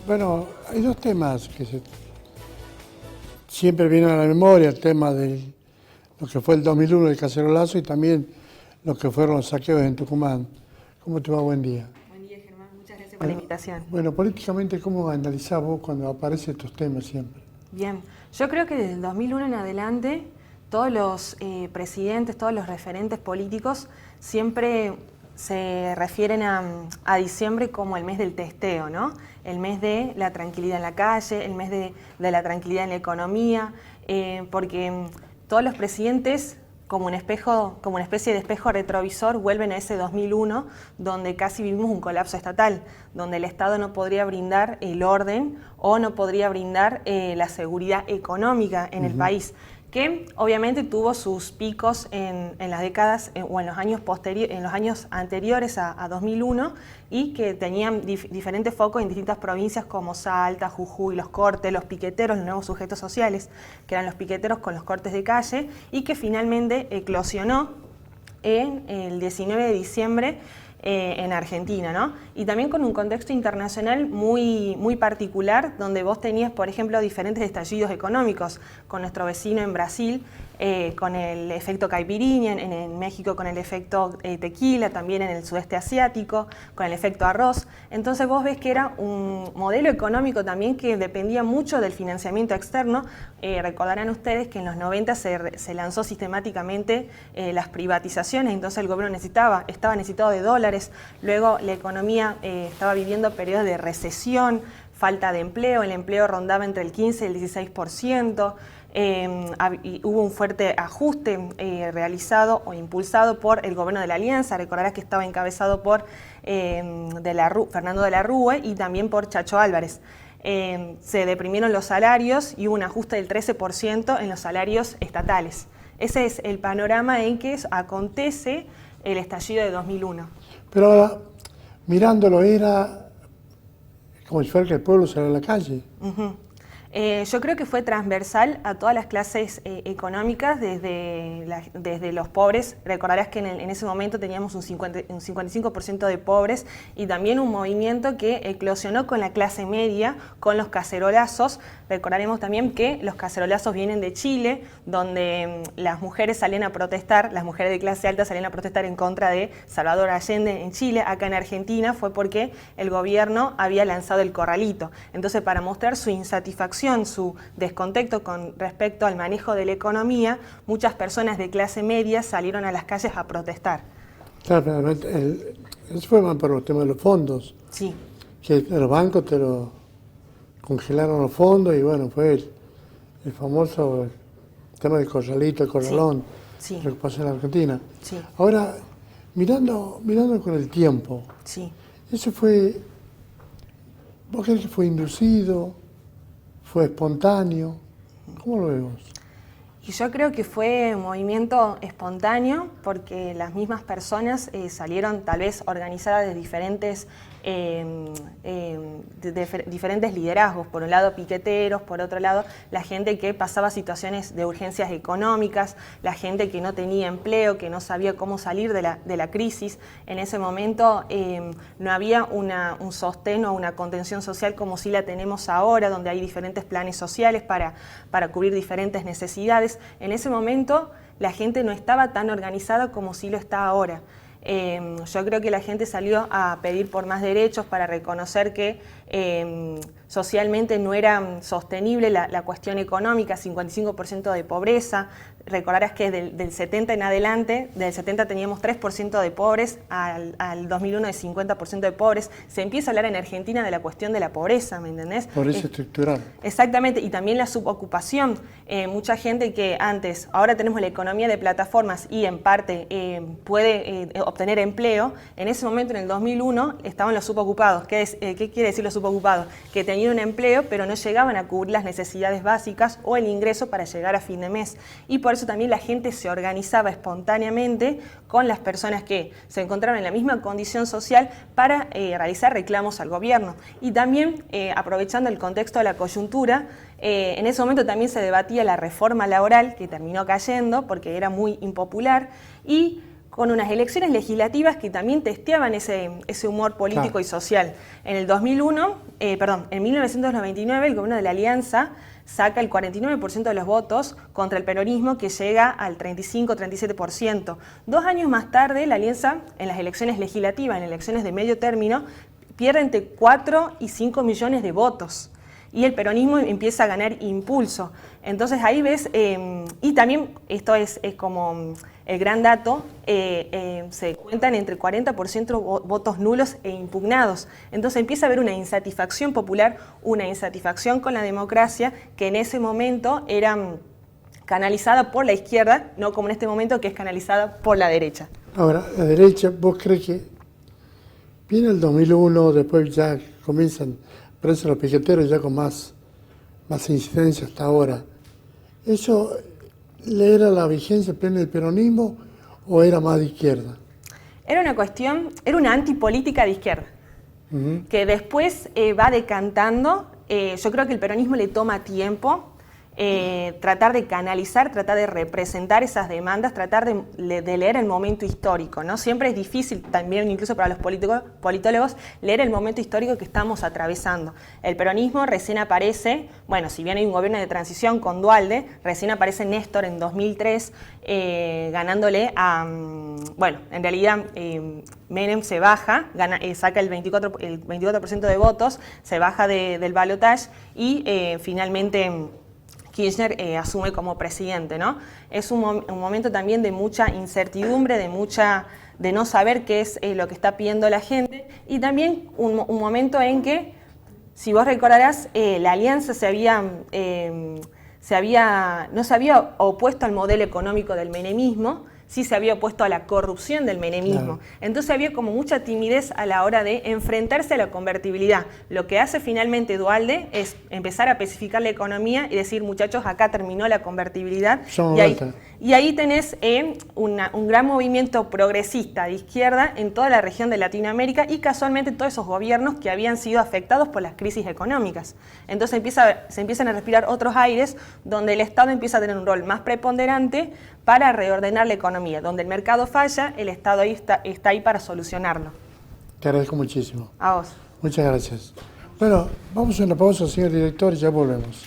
Bueno, hay dos temas que siempre vienen a la memoria, el tema de lo que fue el 2001 del cacerolazo y también lo que fueron los saqueos en Tucumán. ¿Cómo te va? Buen día. Buen día, Germán. Muchas gracias por la invitación. Bueno, políticamente, ¿cómo analizás vos cuando aparecen estos temas siempre? Bien, yo creo que desde el 2001 en adelante, todos los presidentes, todos los referentes políticos siempre se refieren a diciembre como el mes del testeo, ¿no? El mes de la tranquilidad en la calle, el mes de la tranquilidad en la economía, porque todos los presidentes, como un espejo, como una especie de espejo retrovisor, vuelven a ese 2001, donde casi vivimos un colapso estatal, donde el Estado no podría brindar el orden o no podría brindar la seguridad económica en el país, que obviamente tuvo sus picos en las décadas o en los años anteriores a 2001 y que tenían diferentes focos en distintas provincias como Salta, Jujuy, los cortes, los piqueteros, los nuevos sujetos sociales, que eran los piqueteros con los cortes de calle y que finalmente eclosionó en el 19 de diciembre en Argentina, ¿no? Y también con un contexto internacional muy particular, donde vos tenías, por ejemplo, diferentes estallidos económicos con nuestro vecino en Brasil, con el efecto caipirinha, en México con el efecto tequila, también en el sudeste asiático, con el efecto arroz. Entonces vos ves que era un modelo económico también que dependía mucho del financiamiento externo. Recordarán ustedes que en los 90 se lanzó sistemáticamente las privatizaciones, entonces el gobierno estaba necesitado de dólares, luego la economía estaba viviendo periodos de recesión, falta de empleo, el empleo rondaba entre el 15 y el 16%, y hubo un fuerte ajuste realizado o impulsado por el gobierno de la Alianza. Recordarás que estaba encabezado por Fernando de la Rúa y también por Chacho Álvarez. Se deprimieron los salarios y hubo un ajuste del 13% en los salarios estatales. Ese es el panorama en que acontece el estallido de 2001. Pero ahora, mirándolo, era como si fuera que el pueblo saliera a la calle. Yo creo que fue transversal a todas las clases económicas, desde los pobres. Recordarás que en ese momento teníamos un 55% de pobres y también un movimiento que eclosionó con la clase media, con los cacerolazos. Recordaremos también que los cacerolazos vienen de Chile, donde las mujeres salían a protestar, las mujeres de clase alta salían a protestar en contra de Salvador Allende en Chile. Acá en Argentina fue porque el gobierno había lanzado el corralito. Entonces, para mostrar su insatisfacción, su descontento con respecto al manejo de la economía, muchas personas de clase media salieron a las calles a protestar. Claro, eso fue más por el tema de los fondos. Sí. Que los bancos congelaron los fondos y bueno, fue el famoso tema del corralito, el corralón, sí. Lo que pasó en Argentina. Sí. Ahora, mirando con el tiempo, sí. ¿Eso fue, vos crees que fue inducido, fue espontáneo? ¿Cómo lo vemos? Y yo creo que fue un movimiento espontáneo porque las mismas personas salieron tal vez organizadas de diferentes liderazgos, por un lado piqueteros, por otro lado la gente que pasaba situaciones de urgencias económicas, la gente que no tenía empleo, que no sabía cómo salir de la crisis. En ese momento no había un sostén o una contención social como sí la tenemos ahora, donde hay diferentes planes sociales para cubrir diferentes necesidades. En ese momento la gente no estaba tan organizada como sí lo está ahora. Yo creo que la gente salió a pedir por más derechos para reconocer que socialmente no era sostenible la cuestión económica, 55% de pobreza. Recordarás que del 70 en adelante, del 70 teníamos 3% de pobres, al 2001 de 50% de pobres. Se empieza a hablar en Argentina de la cuestión de la pobreza, ¿me entendés? Pobreza estructural. Exactamente, y también la subocupación. Mucha gente que ahora tenemos la economía de plataformas y en parte puede obtener empleo. En ese momento, en el 2001, estaban los subocupados. ¿Qué quiere decir los subocupados? Que tenían un empleo, pero no llegaban a cubrir las necesidades básicas o el ingreso para llegar a fin de mes. Y por eso también la gente se organizaba espontáneamente con las personas que se encontraban en la misma condición social para realizar reclamos al gobierno. Y también, aprovechando el contexto de la coyuntura, en ese momento también se debatía la reforma laboral, que terminó cayendo porque era muy impopular, y con unas elecciones legislativas que también testeaban ese humor político Claro. y social. En el 2001, en 1999, el gobierno de la Alianza saca el 49% de los votos contra el peronismo, que llega al 35-37%. 2 años más tarde, la Alianza, en las elecciones legislativas, en elecciones de medio término, pierde entre 4 y 5 millones de votos. Y el peronismo empieza a ganar impulso. Entonces ahí ves, y también esto es como el gran dato, se cuentan entre 40% votos nulos e impugnados. Entonces empieza a haber una insatisfacción popular, una insatisfacción con la democracia que en ese momento era canalizada por la izquierda, no como en este momento que es canalizada por la derecha. Ahora, la derecha, ¿vos crees que viene el 2001, después ya comienzan presos los piqueteros ya con más incidencia hasta ahora? ¿Eso le era la vigencia plena del peronismo o era más de izquierda? Era una antipolítica de izquierda, que después va decantando. Yo creo que el peronismo le toma tiempo tratar de canalizar, tratar de representar esas demandas, tratar de leer el momento histórico, ¿no? Siempre es difícil, también incluso para los politólogos, leer el momento histórico que estamos atravesando. El peronismo recién aparece, bueno, si bien hay un gobierno de transición con Duhalde, recién aparece Néstor en 2003, ganándole a, bueno, en realidad Menem se baja, saca el 24% de votos, se baja del balotaje y finalmente Kirchner asume como presidente, ¿no? Es un momento también de mucha incertidumbre, de no saber qué es lo que está pidiendo la gente, y también un momento en que, si vos recordarás, la Alianza no se había opuesto al modelo económico del menemismo, sí se había opuesto a la corrupción del menemismo. Claro. Entonces había como mucha timidez a la hora de enfrentarse a la convertibilidad. Lo que hace finalmente Duhalde es empezar a especificar la economía y decir, muchachos, acá terminó la convertibilidad. Y ahí tenés un gran movimiento progresista de izquierda en toda la región de Latinoamérica y casualmente todos esos gobiernos que habían sido afectados por las crisis económicas. Entonces se empiezan a respirar otros aires donde el Estado empieza a tener un rol más preponderante para reordenar la economía. Donde el mercado falla, el Estado ahí está ahí para solucionarlo. Te agradezco muchísimo. A vos. Muchas gracias. Bueno, vamos a una pausa, señor director, y ya volvemos.